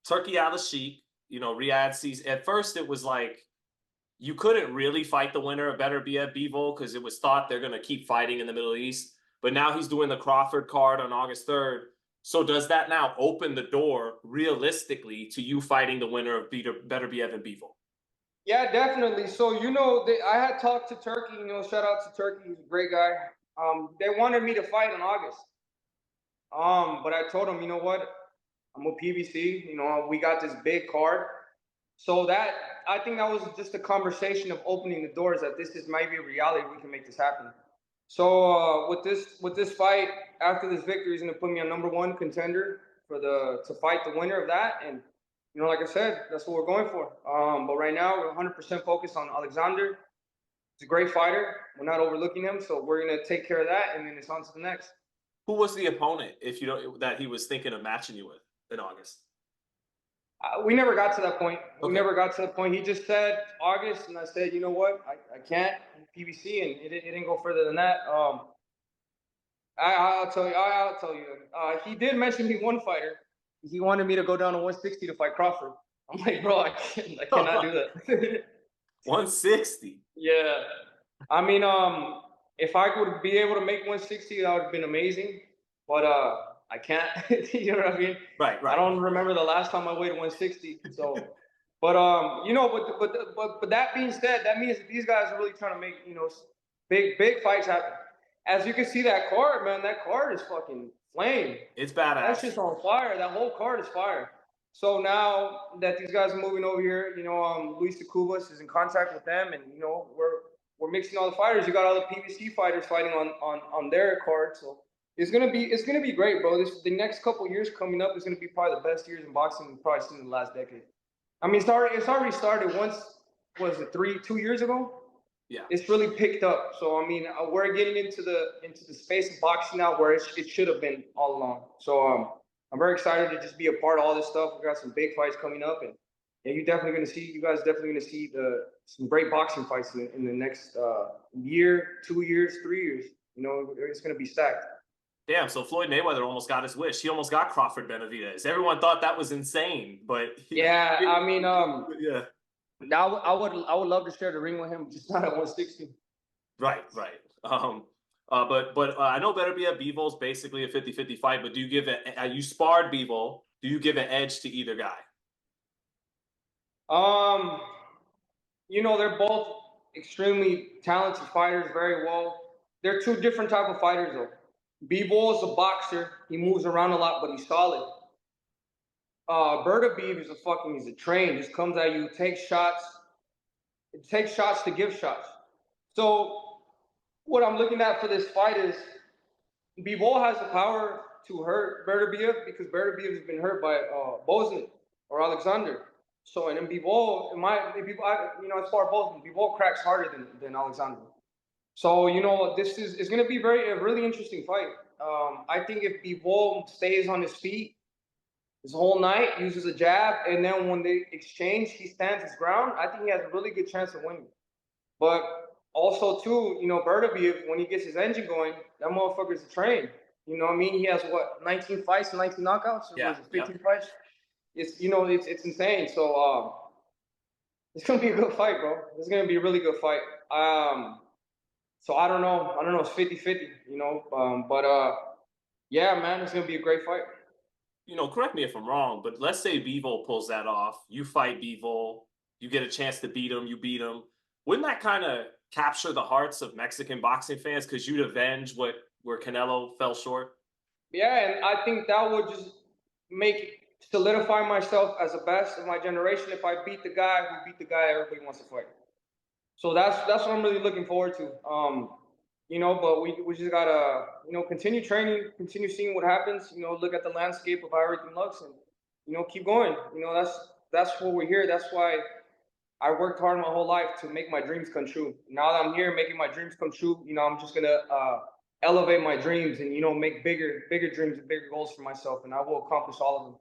Turkey Al Sheikh, Riyadh sees. At first, it was like you couldn't really fight the winner of Beterbiev Bivol because it was thought they're going to keep fighting in the Middle East. But now he's doing the Crawford card on August 3rd. So does that now open the door realistically to you fighting the winner of Beterbiev and Bivol? Yeah, definitely. So, I had talked to Turkey, shout out to Turkey. He's a great guy. They wanted me to fight in August. But I told him, you know what? I'm with PBC. We got this big card. So I think that was just a conversation of opening the doors that this is maybe a reality. We can make this happen. So with this fight, after this victory, is going to put me on #1 contender to fight the winner of that. And like I said, that's what we're going for. But right now, we're 100% focused on Alexander. He's a great fighter. We're not overlooking him, so we're going to take care of that, and then it's on to the next. Who was the opponent, if you don't, that he was thinking of matching you with in August? We never got to that point. Okay. We never got to the point. He just said August, and I said, you know what? I can't. PBC, and it didn't go further than that. I'll tell you. He did mention me one fighter. He wanted me to go down to 160 to fight Crawford. I'm like, bro, I cannot do that. 160. Yeah. I mean, if I would be able to make 160, that would have been amazing. But I can't. You know what I mean? Right. I don't remember the last time I weighed 160. So, but but that being said, that means that these guys are really trying to make big fights happen. As you can see, that card, man, that card is fucking flame. It's badass. That's just on fire. That whole card is fire. So now that these guys are moving over here, Luis de Cubas is in contact with them, and we're mixing all the fighters. You got all the PBC fighters fighting on their card, so it's gonna be great, bro. The next couple years coming up is gonna be probably the best years in boxing we've probably seen in the last decade. I mean, it's already started once. Was it 2 years ago? Yeah, it's really picked up. So I mean, we're getting into the space of boxing now where it should have been all along. So I'm very excited to just be a part of all this stuff. We got some big fights coming up, and yeah, you guys definitely gonna see some great boxing fights in the next year, 2 years, 3 years. It's gonna be stacked. Damn, so Floyd Mayweather almost got his wish. He almost got Crawford Benavidez. Everyone thought that was insane, but yeah, I mean, yeah. Now I would love to share the ring with him, just not at 160. Right. But I know Beterbiev Bivol's basically a 50-50 fight, but do you give it? You sparred Bivol. Do you give an edge to either guy? They're both extremely talented fighters, very well. They're two different type of fighters, though. Bivol is a boxer. He moves around a lot, but he's solid. Beterbiev he's a train. Just comes at you, takes shots. It takes shots to give shots. So what I'm looking at for this fight is Bivol has the power to hurt Beterbiev because Beterbiev has been hurt by Bosniak or Alexander. So and then Bivol, as far as both, Bivol cracks harder than Alexander. So this is going to be a really interesting fight. I think if Bivol stays on his feet this whole night, uses a jab, and then when they exchange, he stands his ground, I think he has a really good chance of winning. But also, too, Beterbiev, when he gets his engine going, that motherfucker's a train. You know what I mean? He has, 19 fights and 19 knockouts? Or yeah. 15 fights? It's insane. So, it's going to be a good fight, bro. It's going to be a really good fight. So, I don't know. It's 50-50, yeah, man, it's going to be a great fight. Correct me if I'm wrong, but let's say Bivol pulls that off. You fight Bivol, you get a chance to beat him, you beat him. Wouldn't that kind of capture the hearts of Mexican boxing fans because you'd avenge where Canelo fell short? Yeah, and I think that would just solidify myself as the best of my generation if I beat the guy who beat the guy everybody wants to fight. So that's what I'm really looking forward to. But we just gotta, continue training, continue seeing what happens, look at the landscape of how everything looks and, keep going. That's what we're here. That's why I worked hard my whole life to make my dreams come true. Now that I'm here making my dreams come true, I'm just gonna elevate my dreams and, make bigger dreams and bigger goals for myself, and I will accomplish all of them.